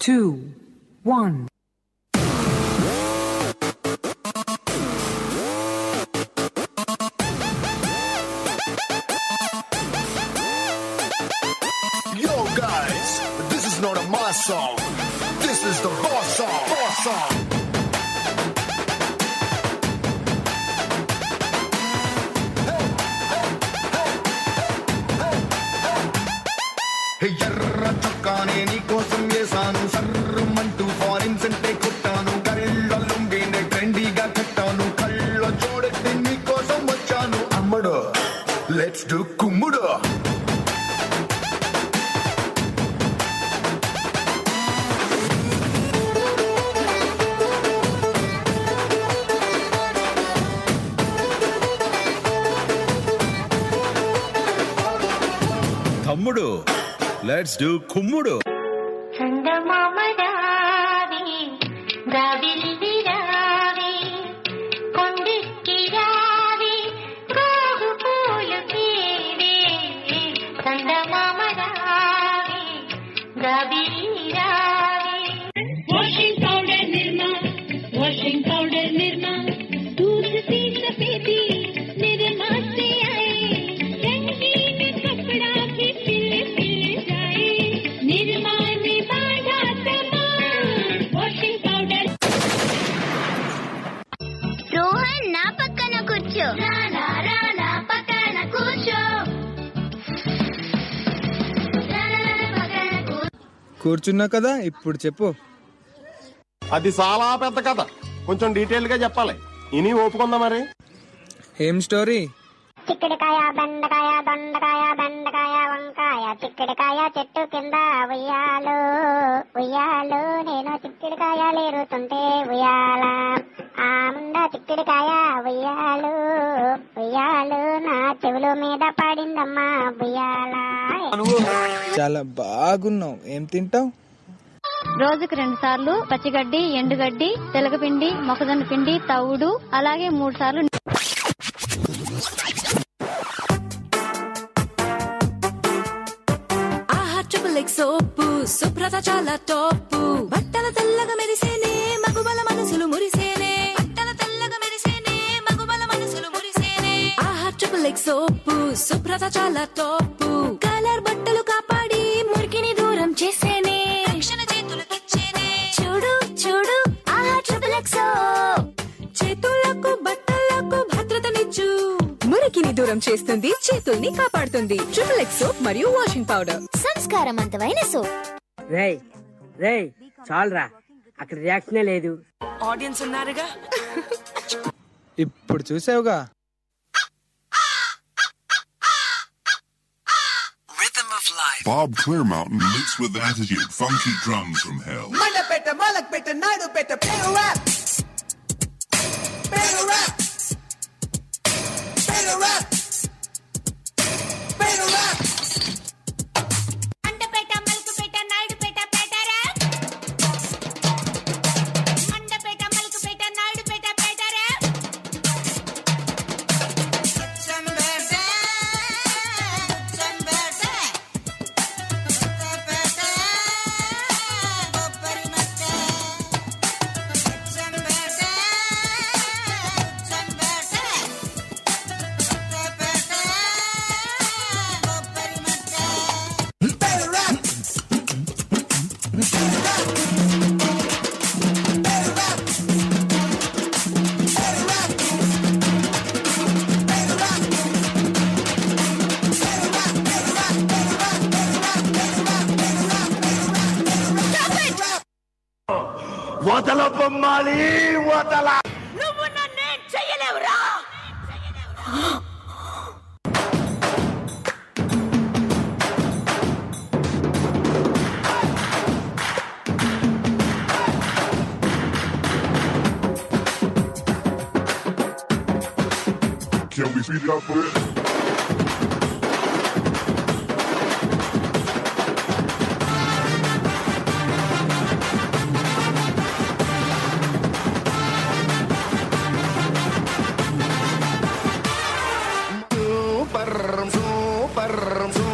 2, 1. Yo guys, this is not a mass song. This is the boss song. Boss song. ఎర్ర చొక్కానే నీ కోసం వేసాను సర్రమంటూ foreign సెంటే కొట్టాను కళ్ళ లుంగినే ట్రెండీగా కట్టాను కళ్ళ చూడట్టి నీ కోసం వచ్చాను అమ్మడు లెట్స్ డు కుమ్ముడు తమ్ముడు లెట్స్ డు కుమ్ముడు. Washing powder Nirma, washing powder Nirma, दूध सी सफेदी Nirma से आए, रंगीन कपड़ा भी खिल खिल जाए, Nirma ने बांधा सामान, washing powder. రోహన్ నా పక్కన కూర్చో. రానా రానా పక్కన కూర్చో. కూర్చున్నా కదా, ఇప్పుడు చెప్పు. అది చాలా పెద్ద కథ, కొంచెం డీటెయిల్ గా చెప్పాలి. ఇని ఒప్పుకుందా మరి. ఏం స్టోరీ? చిక్కుడుకాయ బెండకాయ దొండకాయ బెండకాయ వంకాయ చిక్కుడుకాయ చెట్టు కింద ఉయ్యాలు ఉయ్యాలు నేను చిక్కుడుకాయ లేరుతుంటే ఉయ్యాల ఆ ముంద చిక్కుడుకాయ ఉయ్యాలు ఉయ్యాలు నా చెవుల మీద పడిందమ్మా ఉయ్యాల. చాలా బాగున్నావు. ఏం తింటావు? రోజుకు 2 సార్లు పచ్చిగడ్డి, ఎండుగడ్డి, తెలగపిండి, మొక్కజొన్న పిండి, తవుడు, అలాగే 3 సార్లు. ఆహా ట్రిపుల్ ఎక్స్ సోపు శుభ్రత చాలా టాప్, బట్టల తెల్లగా మెరిసేనే మగువల మనసులు మురిసేనే, బట్టల తెల్లగా మెరిసేనే మగువల మనసులు మురిసేనే. ఆహా ట్రిపుల్ ఎక్స్ సోపు శుభ్రత చాలా టాప్, కలర్ బట్టలు కాపాడి మురికిని దూరం చేసేనే, రక్షణ చేతులకిచ్చేనే. చూడు చూడు ఆహా ట్రిపుల్ ఎక్స్ చేతులకు బట్టలకు భద్రతనిచ్చు, మురికిని దూరం చేస్తుంది, చేతుల్ని కాపాడుతుంది. ట్రిపుల్ ఎక్స్ సోప్ మరియు వాషింగ్ పౌడర్ సంస్కారవంతమైన సోప్. రేయ్ రేయ్ చాలరా, అక్కడ రియాక్షనే లేదు. ఆడియన్స్ ఉన్నారుగా. ఇప్పుడు చూసావుగా. Bob Clearmountain mixed with the attitude funky drums from hell. Mandapeta, Malakpeta, Naidupeta, Pedal Rap! Pedal Rap! Pedal Rap! Pedal Rap! Mandapeta Malkupeta Naidupeta పేట ర్యాప్. మండపేట మల్కుపేట నాయుడుపేట పేట ర్యాప్. వదల బొమ్మాలి వదల. నువ్వు నన్నేం చెయ్యలేవురా. Can we speed it up a bit? Super, super, super.